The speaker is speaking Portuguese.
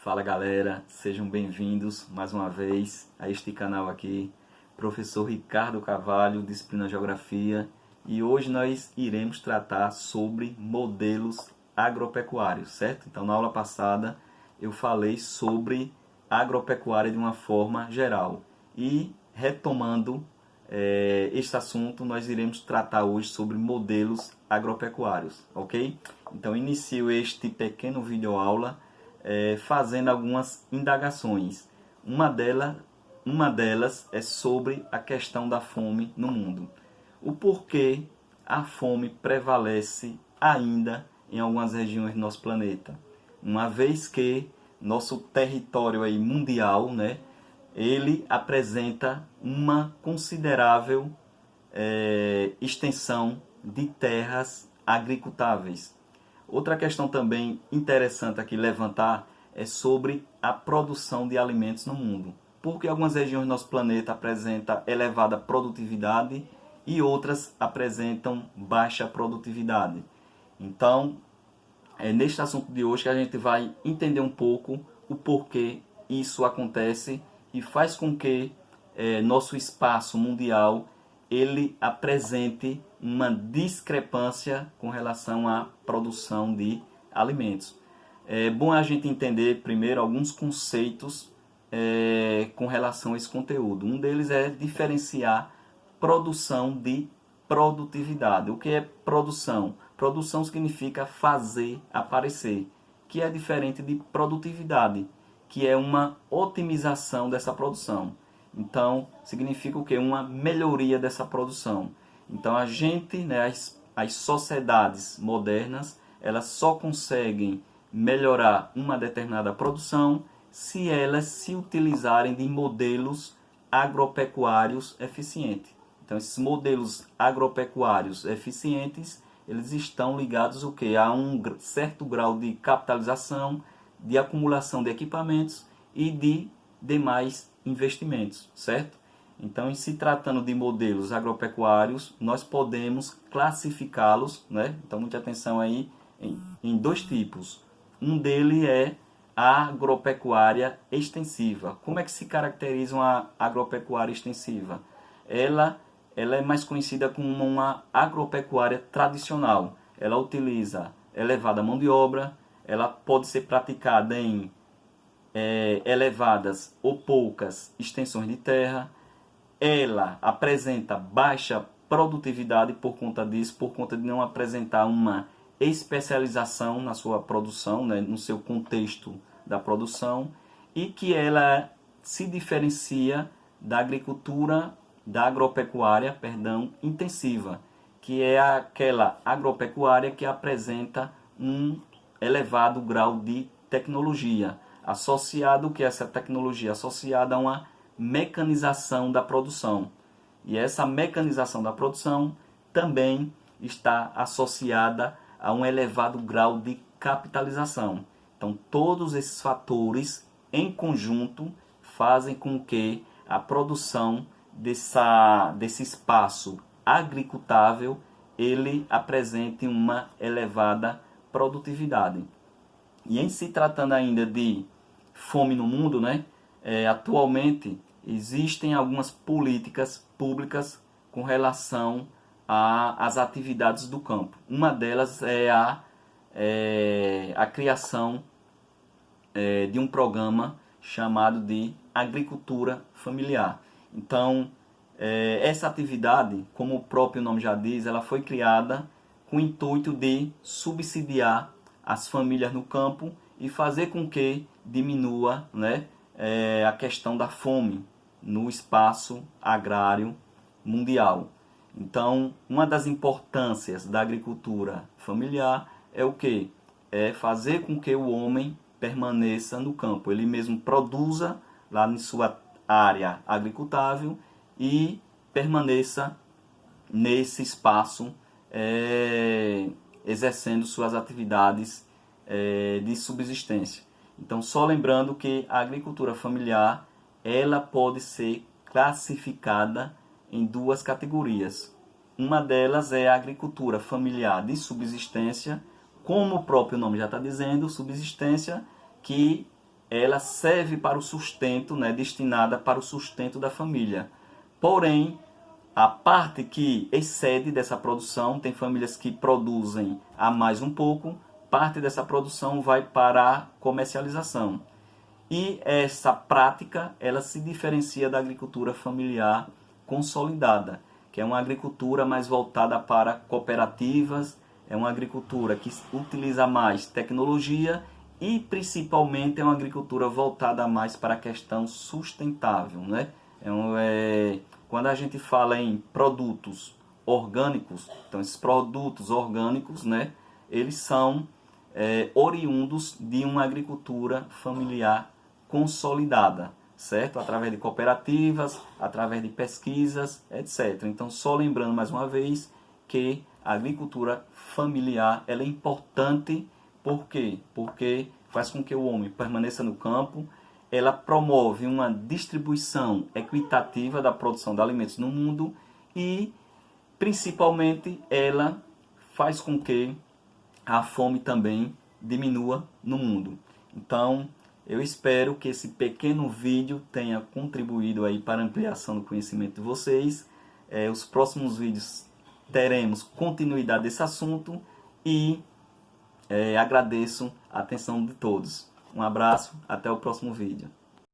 Fala galera, sejam bem-vindos mais uma vez a este canal aqui, professor Ricardo Carvalho, disciplina Geografia, e hoje nós iremos tratar sobre modelos agropecuários, certo? Então na aula passada eu falei sobre agropecuária de uma forma geral e retomando este assunto nós iremos tratar hoje sobre modelos agropecuários, ok? Então inicio este pequeno vídeo aula fazendo algumas indagações. Uma delas é sobre a questão da fome no mundo. O porquê a fome prevalece ainda em algumas regiões do nosso planeta. Uma vez que nosso território aí mundial, né, ele apresenta uma considerável extensão de terras agricultáveis. Outra questão também interessante aqui levantar é sobre a produção de alimentos no mundo. Porque algumas regiões do nosso planeta apresentam elevada produtividade e outras apresentam baixa produtividade. Então, é neste assunto de hoje que a gente vai entender um pouco o porquê isso acontece e faz com que nosso espaço mundial ele apresente uma discrepância com relação à produção de alimentos. É bom a gente entender primeiro alguns conceitos com relação a esse conteúdo. Um deles é diferenciar produção de produtividade. O que é produção? Produção significa fazer aparecer, que é diferente de produtividade, que é uma otimização dessa produção. Então, significa o quê? Uma melhoria dessa produção. Então, a gente, né, as sociedades modernas, elas só conseguem melhorar uma determinada produção se elas se utilizarem de modelos agropecuários eficientes. Então, esses modelos agropecuários eficientes, eles estão ligados o quê? A um certo grau de capitalização, de acumulação de equipamentos e de demais investimentos, certo? Então, em se tratando de modelos agropecuários, nós podemos classificá-los, né? Então, muita atenção aí em dois tipos. Um deles é a agropecuária extensiva. Como é que se caracteriza uma agropecuária extensiva? Ela é mais conhecida como uma agropecuária tradicional. Ela utiliza elevada mão de obra, ela pode ser praticada em elevadas ou poucas extensões de terra. Ela apresenta baixa produtividade por conta disso, por conta de não apresentar uma especialização na sua produção, né, no seu contexto da produção, e que ela se diferencia da agropecuária, intensiva, que é aquela agropecuária que apresenta um elevado grau de tecnologia, associado que essa tecnologia associada a uma mecanização da produção. E essa mecanização da produção também está associada a um elevado grau de capitalização. Então, todos esses fatores em conjunto fazem com que a produção desse espaço agricultável ele apresente uma elevada produtividade. E em se tratando ainda de fome no mundo, né, atualmente existem algumas políticas públicas com relação às atividades do campo. Uma delas é a criação de um programa chamado de agricultura familiar. Então, essa atividade, como o próprio nome já diz, ela foi criada com o intuito de subsidiar as famílias no campo e fazer com que diminua, né, a questão da fome no espaço agrário mundial. Então, uma das importâncias da agricultura familiar é o quê? É fazer com que o homem permaneça no campo, ele mesmo produza lá em sua área agricultável e permaneça nesse espaço exercendo suas atividades de subsistência. Então, só lembrando que a agricultura familiar ela pode ser classificada em duas categorias. Uma delas é a agricultura familiar de subsistência, como o próprio nome já está dizendo, subsistência, que ela serve para o sustento, né, destinada para o sustento da família. Porém, a parte que excede dessa produção, tem famílias que produzem a mais um pouco, parte dessa produção vai para a comercialização. E essa prática, ela se diferencia da agricultura familiar consolidada, que é uma agricultura mais voltada para cooperativas, é uma agricultura que utiliza mais tecnologia e principalmente é uma agricultura voltada mais para a questão sustentável, né? Quando a gente fala em produtos orgânicos, então esses produtos orgânicos, né, eles são oriundos de uma agricultura familiar consolidada, certo? Através de cooperativas, através de pesquisas, etc. Então, só lembrando mais uma vez que a agricultura familiar ela é importante, por quê? Porque faz com que o homem permaneça no campo, ela promove uma distribuição equitativa da produção de alimentos no mundo e, principalmente, ela faz com que a fome também diminua no mundo. Então, eu espero que esse pequeno vídeo tenha contribuído aí para a ampliação do conhecimento de vocês. Os próximos vídeos teremos continuidade desse assunto e agradeço a atenção de todos. Um abraço, até o próximo vídeo.